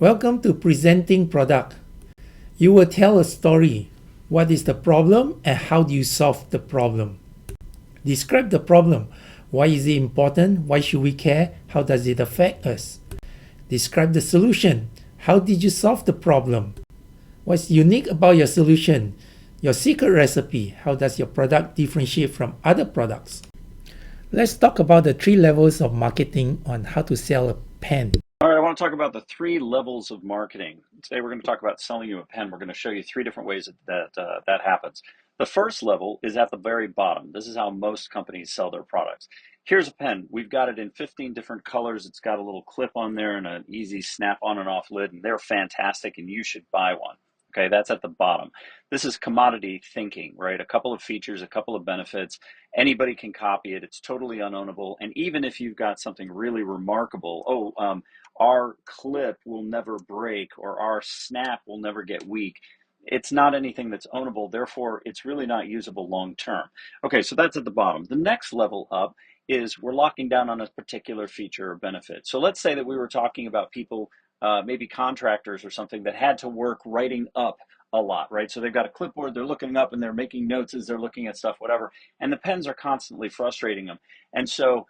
Welcome to Presenting Product. You will tell a story. What is the problem and how do you solve the problem? Describe the problem. Why is it important? Why should we care? How does it affect us? Describe the solution. How did you solve the problem? What's unique about your solution? Your secret recipe. How does your product differentiate from other products? Let's talk about the 3 levels of marketing on how to sell a pen. All right, I want to talk about the 3 levels of marketing. Today we're going to talk about selling you a pen. We're going to show you 3 different ways that happens. The first level is at the very bottom. This is how most companies sell their products. Here's a pen. We've got it in 15 different colors. It's got a little clip on there and an easy snap on and off lid, and they're fantastic, and you should buy one. Okay, that's at the bottom. This is commodity thinking, right? A couple of features, a couple of benefits. Anybody can copy it. It's totally unownable. And even if you've got something really remarkable, our clip will never break or our snap will never get weak. It's not anything that's ownable, therefore it's really not usable long term. Okay, so that's at the bottom. The next level up is we're locking down on a particular feature or benefit. So let's say that we were talking about people, maybe contractors or something that had to work writing up a lot, right? So they've got a clipboard, they're looking up and they're making notes as they're looking at stuff, whatever, and the pens are constantly frustrating them. And so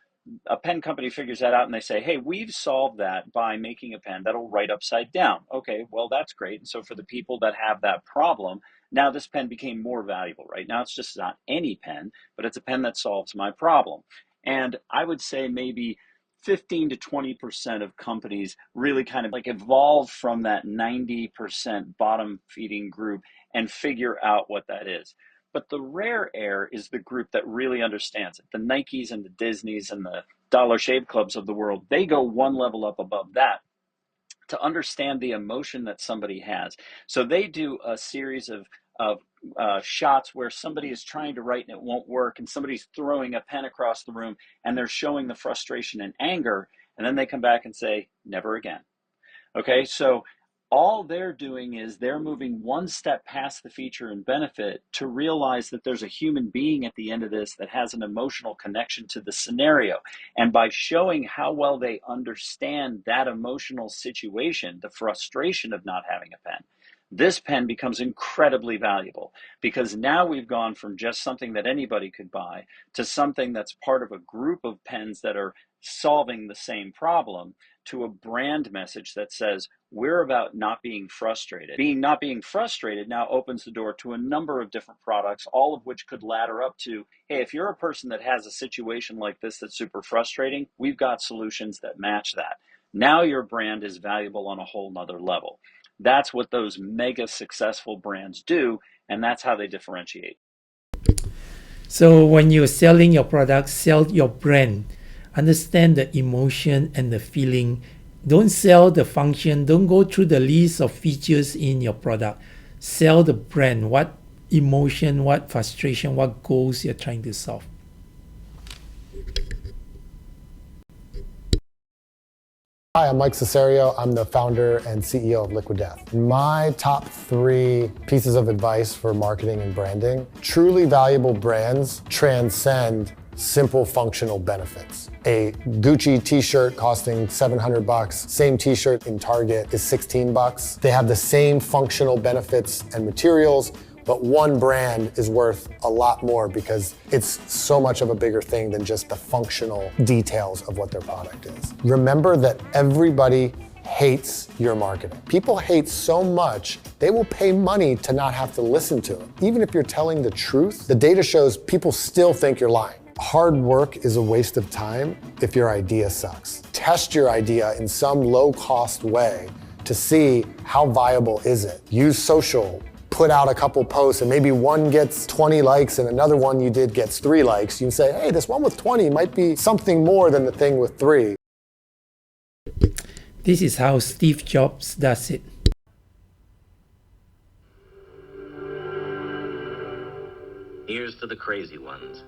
a pen company figures that out and they say, hey, we've solved that by making a pen that'll write upside down. Okay, well, that's great. And so for the people that have that problem, now this pen became more valuable, right? Now it's just not any pen, but it's a pen that solves my problem. And I would say maybe 15 to 20% of companies really kind of like evolve from that 90% bottom feeding group and figure out what that is. But the rare air is the group that really understands it. The Nikes and the Disneys and the Dollar Shave Clubs of the world, they go one level up above that to understand the emotion that somebody has. So they do a series of shots where somebody is trying to write and it won't work, and somebody's throwing a pen across the room and they're showing the frustration and anger, and then they come back and say, never again. Okay, so all they're doing is they're moving one step past the feature and benefit to realize that there's a human being at the end of this that has an emotional connection to the scenario. And by showing how well they understand that emotional situation, the frustration of not having a pen, this pen becomes incredibly valuable, because now we've gone from just something that anybody could buy to something that's part of a group of pens that are solving the same problem, to a brand message that says we're about not being frustrated. Not being frustrated now opens the door to a number of different products, all of which could ladder up to, hey, if you're a person that has a situation like this that's super frustrating, we've got solutions that match that. Now your brand is valuable on a whole nother level. That's what those mega successful brands do, and that's how they differentiate. So when you're selling your product, sell your brand. Understand the emotion and the feeling. Don't sell the function. Don't go through the list of features in your product. Sell the brand. What emotion, what frustration, what goals you're trying to solve. Hi, I'm Mike Cesario. I'm the founder and CEO of Liquid Death. My top 3 pieces of advice for marketing and branding: truly valuable brands transcend simple functional benefits. A Gucci t-shirt costing $700, same t-shirt in Target is $16. They have the same functional benefits and materials, but one brand is worth a lot more because it's so much of a bigger thing than just the functional details of what their product is. Remember that everybody hates your marketing. People hate so much, they will pay money to not have to listen to it. Even if you're telling the truth, the data shows people still think you're lying. Hard work is a waste of time if your idea sucks. Test your idea in some low-cost way to see how viable is it. Use social. Put out a couple posts and maybe one gets 20 likes and another one you did gets 3 likes. You can say, hey, this one with 20 might be something more than the thing with 3. This is how Steve Jobs does it. Here's to the crazy ones,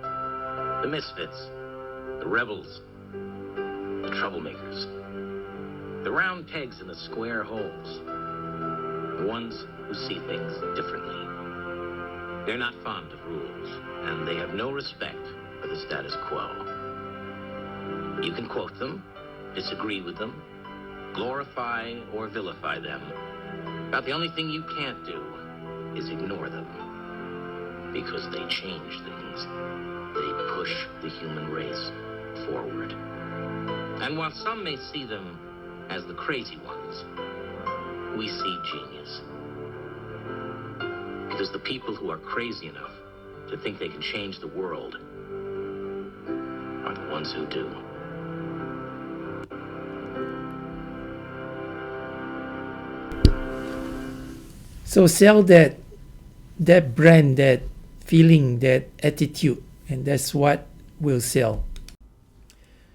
the misfits, the rebels, the troublemakers, the round pegs in the square holes, the ones who see things differently. They're not fond of rules, and they have no respect for the status quo. You can quote them, disagree with them, glorify or vilify them. About the only thing you can't do is ignore them. Because they change things. They push the human race forward. And while some may see them as the crazy ones, we see genius. Because the people who are crazy enough to think they can change the world are the ones who do. So sell that brand, that feeling, that attitude, and that's what will sell.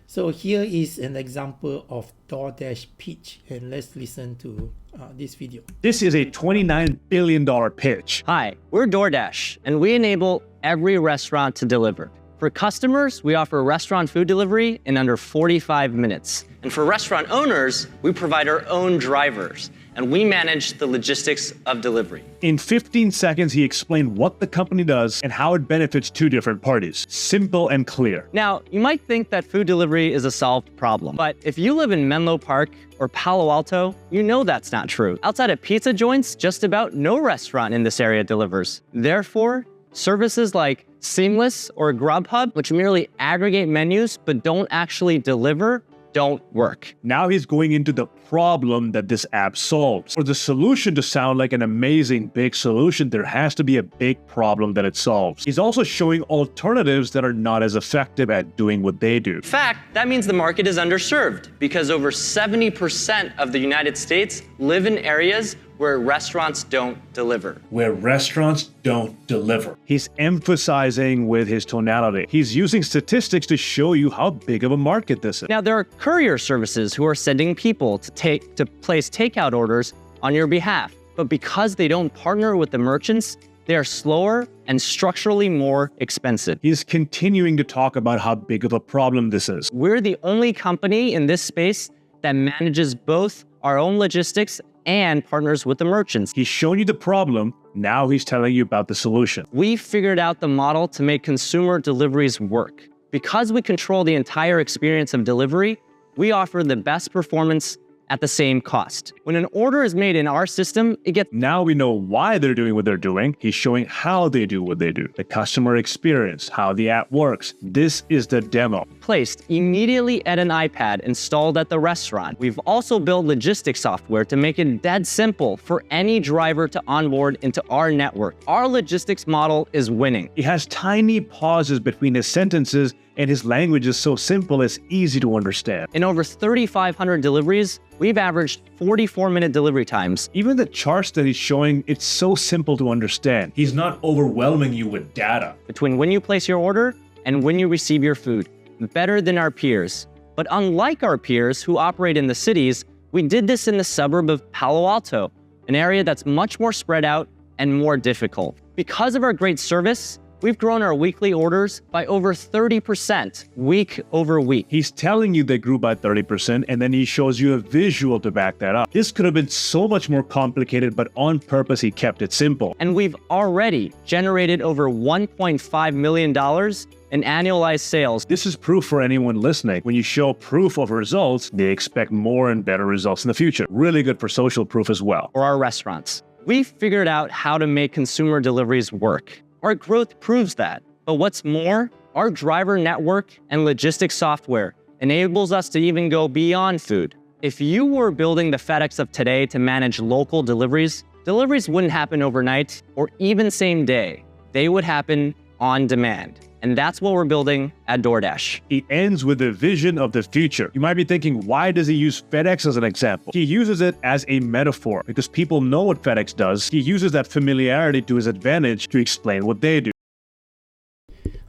So here is an example of DoorDash pitch, and let's listen to this video. This is a $29 billion pitch. Hi, we're DoorDash, and we enable every restaurant to deliver. For customers, we offer restaurant food delivery in under 45 minutes. And for restaurant owners, we provide our own drivers, and we manage the logistics of delivery. In 15 seconds, he explained what the company does and how it benefits two different parties. Simple and clear. Now, you might think that food delivery is a solved problem, but if you live in Menlo Park or Palo Alto, you know that's not true. Outside of pizza joints, just about no restaurant in this area delivers. Therefore, services like Seamless or Grubhub, which merely aggregate menus but don't actually deliver, don't work. Now he's going into the problem that this app solves. For the solution to sound like an amazing big solution, there has to be a big problem that it solves. He's also showing alternatives that are not as effective at doing what they do. In fact, that means the market is underserved because over 70% of the United States live in areas where restaurants don't deliver. Where restaurants don't deliver. He's emphasizing with his tonality. He's using statistics to show you how big of a market this is. Now, there are courier services who are sending people to place takeout orders on your behalf. But because they don't partner with the merchants, they are slower and structurally more expensive. He's continuing to talk about how big of a problem this is. We're the only company in this space that manages both our own logistics and partners with the merchants. He's shown you the problem, now he's telling you about the solution. We figured out the model to make consumer deliveries work. Because we control the entire experience of delivery, we offer the best performance at the same cost. When an order is made in our system, it gets... Now we know why they're doing what they're doing. He's showing how they do what they do. The customer experience, how the app works. This is the demo. Placed immediately at an iPad installed at the restaurant. We've also built logistics software to make it dead simple for any driver to onboard into our network. Our logistics model is winning. He has tiny pauses between his sentences, and his language is so simple it's easy to understand. In over 3,500 deliveries, we've averaged 44-minute delivery times. Even the charts that he's showing, it's so simple to understand. He's not overwhelming you with data. Between when you place your order and when you receive your food. Better than our peers. But unlike our peers who operate in the cities, we did this in the suburb of Palo Alto, an area that's much more spread out and more difficult. Because of our great service, we've grown our weekly orders by over 30% week over week. He's telling you they grew by 30%, and then he shows you a visual to back that up. This could have been so much more complicated, but on purpose, he kept it simple. And we've already generated over $1.5 million in annualized sales. This is proof for anyone listening. When you show proof of results, they expect more and better results in the future. Really good for social proof as well. For our restaurants. We've figured out how to make consumer deliveries work. Our growth proves that. But what's more, our driver network and logistics software enables us to even go beyond food. If you were building the FedEx of today to manage local deliveries wouldn't happen overnight or even same day. They would happen on demand. And that's what we're building at DoorDash. He ends with a vision of the future. You might be thinking, why does he use FedEx as an example? He uses it as a metaphor because people know what FedEx does. He uses that familiarity to his advantage to explain what they do.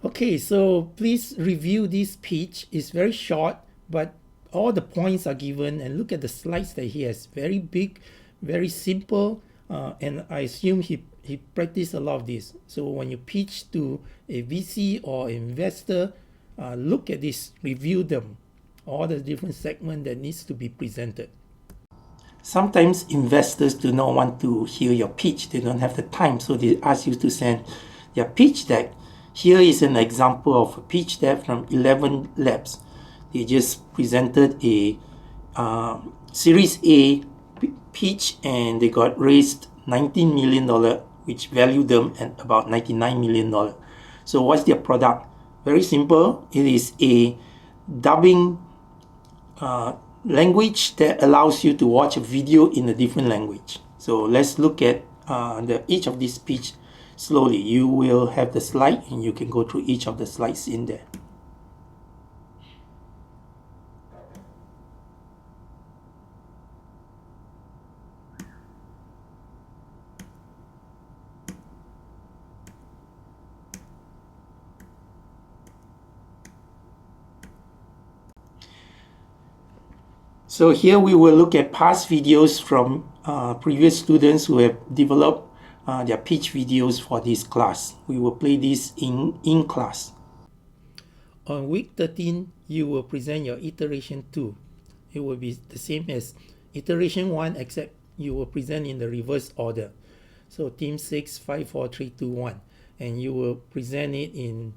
Okay, so please review this pitch. It's very short, but all the points are given, and look at the slides that he has. Very big, very simple, and I assume he practiced a lot of this. So when you pitch to a VC or investor, look at this, review them, all the different segments that needs to be presented. Sometimes investors do not want to hear your pitch. They don't have the time, so they ask you to send their pitch deck. Here is an example of a pitch deck from 11 Labs. They just presented a Series A pitch, and they got raised $19 million, which valued them at about $99 million. So what's their product? Very simple. It is a dubbing language that allows you to watch a video in a different language. So let's look at each of these pitch slowly. You will have the slide and you can go through each of the slides in there. So here we will look at past videos from previous students who have developed their pitch videos for this class. We will play this in class. On week 13, you will present your iteration 2. It will be the same as iteration 1, except you will present in the reverse order. So team 6, 5, 4, 3, 2, 1. And you will present it in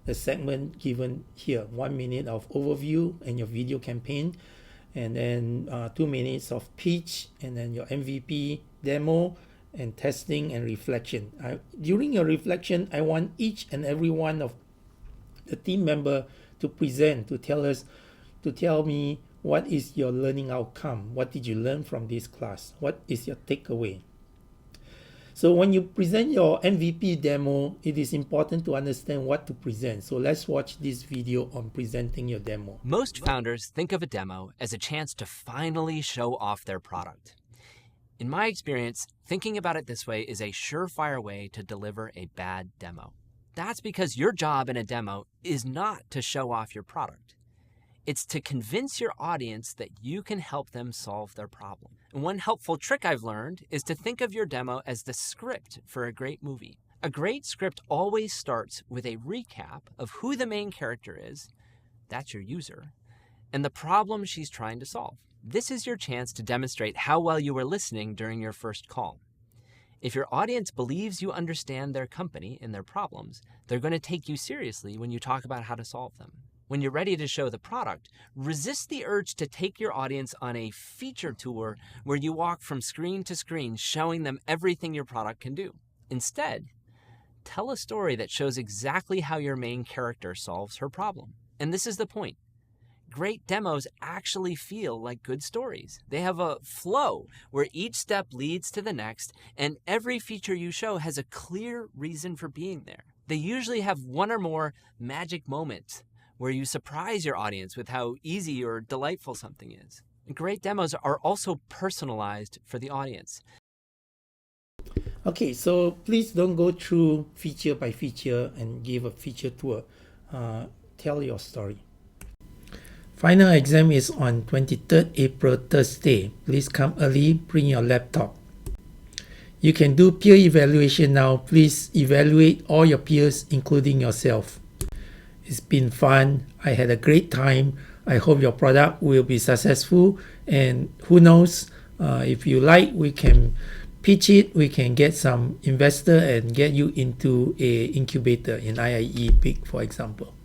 the segment given here, 1 minute of overview and your video campaign, and then 2 minutes of pitch, and then your MVP demo and testing and reflection. During your reflection, I want each and every one of the team member to present, to tell me what is your learning outcome, what did you learn from this class, what is your takeaway. So when you present your MVP demo, it is important to understand what to present. So let's watch this video on presenting your demo. Most founders think of a demo as a chance to finally show off their product. In my experience, thinking about it this way is a surefire way to deliver a bad demo. That's because your job in a demo is not to show off your product. It's to convince your audience that you can help them solve their problem. And one helpful trick I've learned is to think of your demo as the script for a great movie. A great script always starts with a recap of who the main character is, that's your user, and the problem she's trying to solve. This is your chance to demonstrate how well you were listening during your first call. If your audience believes you understand their company and their problems, they're going to take you seriously when you talk about how to solve them. When you're ready to show the product, resist the urge to take your audience on a feature tour where you walk from screen to screen showing them everything your product can do. Instead, tell a story that shows exactly how your main character solves her problem. And this is the point. Great demos actually feel like good stories. They have a flow where each step leads to the next, and every feature you show has a clear reason for being there. They usually have one or more magic moments where you surprise your audience with how easy or delightful something is. Great demos are also personalized for the audience. Okay, so please don't go through feature by feature and give a feature tour. Tell your story. Final exam is on 23rd April, Thursday. Please come early, bring your laptop. You can do peer evaluation now. Please evaluate all your peers, including yourself. It's been fun. I had a great time. I hope your product will be successful. And who knows, if you like, we can pitch it. We can get some investor and get you into a incubator in IIE Big, for example.